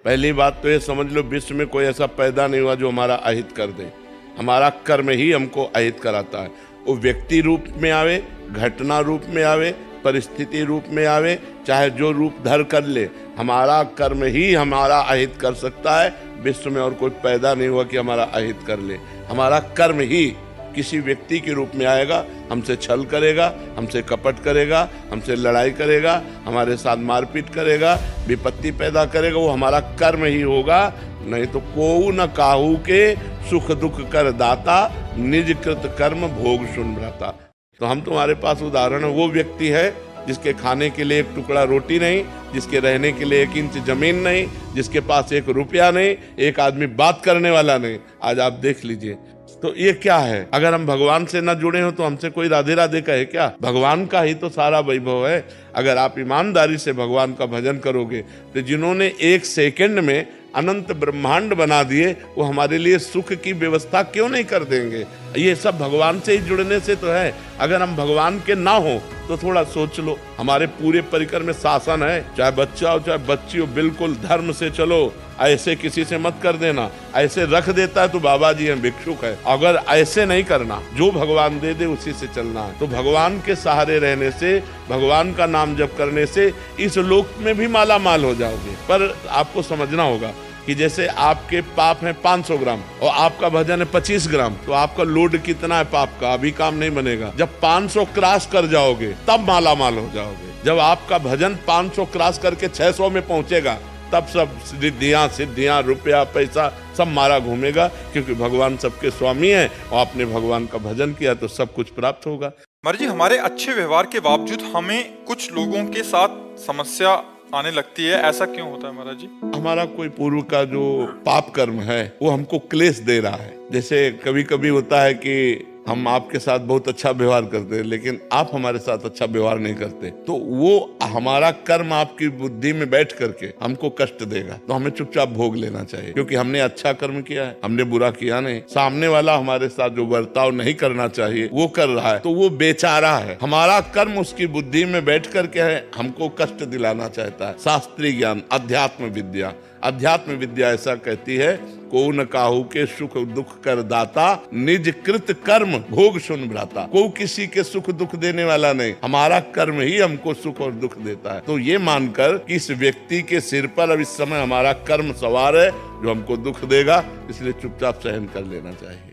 पहली बात तो ये समझ लो, विश्व में कोई ऐसा पैदा नहीं हुआ जो हमारा अहित कर दे। हमारा कर्म ही हमको अहित कराता है। वो व्यक्ति रूप में आवे, घटना रूप में आवे, परिस्थिति रूप में आवे, चाहे जो रूप धर कर ले, हमारा कर्म ही हमारा अहित कर सकता है। विश्व में और कोई पैदा नहीं हुआ कि हमारा अहित कर ले। हमारा कर्म ही किसी व्यक्ति के रूप में आएगा, हमसे छल करेगा, हमसे कपट करेगा, हमसे लड़ाई करेगा, हमारे साथ मारपीट करेगा, विपत्ति पैदा करेगा, वो हमारा कर्म ही होगा। नहीं तो कोऊ न काहू के सुख दुख कर दाता, निज कृत कर्म भोग सुन भ्राता। तो हम तुम्हारे पास उदाहरण, वो व्यक्ति है जिसके खाने के लिए एक टुकड़ा रोटी नहीं, जिसके रहने के लिए 1 इंच जमीन नहीं, जिसके पास 1 रुपया नहीं, एक आदमी बात करने वाला नहीं। आज आप देख लीजिए, तो ये क्या है? अगर हम भगवान से न जुड़े हो तो हमसे कोई राधे राधे कहे क्या? भगवान का ही तो सारा वैभव है। अगर आप ईमानदारी से भगवान का भजन करोगे तो जिन्होंने 1 सेकंड में अनंत ब्रह्मांड बना दिए, वो हमारे लिए सुख की व्यवस्था क्यों नहीं कर देंगे? ये सब भगवान से ही जुड़ने से तो है। अगर हम भगवान के ना हो तो थोड़ा सोच लो, हमारे पूरे परिकर में शासन है, चाहे बच्चा हो चाहे बच्ची हो, बिल्कुल धर्म से चलो, ऐसे किसी से मत कर देना। ऐसे रख देता है तो बाबा जी हैं, भिक्षुक है। अगर ऐसे नहीं करना, जो भगवान दे दे उसी से चलना है। तो भगवान के सहारे रहने से, भगवान का नाम जप करने से इस लोक में भी माला माल हो जाओगे। पर आपको समझना होगा कि जैसे आपके पाप हैं 500 ग्राम और आपका भजन है 25 ग्राम, तो आपका लोड कितना है पाप का? अभी काम नहीं बनेगा। जब 500 क्रॉस कर जाओगे तब माला माल हो जाओगे। जब आपका भजन 500 क्रॉस करके 600 में पहुंचेगा, तब सब सिद्धियां, रुपया, पैसा सब मारा घूमेगा, क्योंकि भगवान सबके स्वामी है और आपने भगवान का भजन किया तो सब कुछ प्राप्त होगा। महाराज जी, हमारे अच्छे व्यवहार के बावजूद हमें कुछ लोगों के साथ समस्या आने लगती है, ऐसा क्यों होता है महाराज जी? हमारा कोई पूर्व का जो पाप कर्म है वो हमको क्लेश दे रहा है। जैसे कभी कभी होता है कि हम आपके साथ बहुत अच्छा व्यवहार करते हैं, लेकिन आप हमारे साथ अच्छा व्यवहार नहीं करते, तो वो हमारा कर्म आपकी बुद्धि में बैठ करके हमको कष्ट देगा। तो हमें चुपचाप भोग लेना चाहिए, क्योंकि हमने अच्छा कर्म किया है, हमने बुरा किया नहीं। सामने वाला हमारे साथ जो बर्ताव नहीं करना चाहिए वो कर रहा है, तो वो बेचारा है। हमारा कर्म उसकी बुद्धि में बैठ करके हमको कष्ट दिलाना चाहता है। शास्त्रीय ज्ञान, अध्यात्म विद्या ऐसा कहती है, को न काहू के सुख दुख कर दाता, निज कृत कर्म भोग सुन भ्राता। को किसी के सुख दुख देने वाला नहीं, हमारा कर्म ही हमको सुख और दुख देता है। तो ये मानकर कि इस व्यक्ति के सिर पर अब इस समय हमारा कर्म सवार है जो हमको दुख देगा, इसलिए चुपचाप सहन कर लेना चाहिए।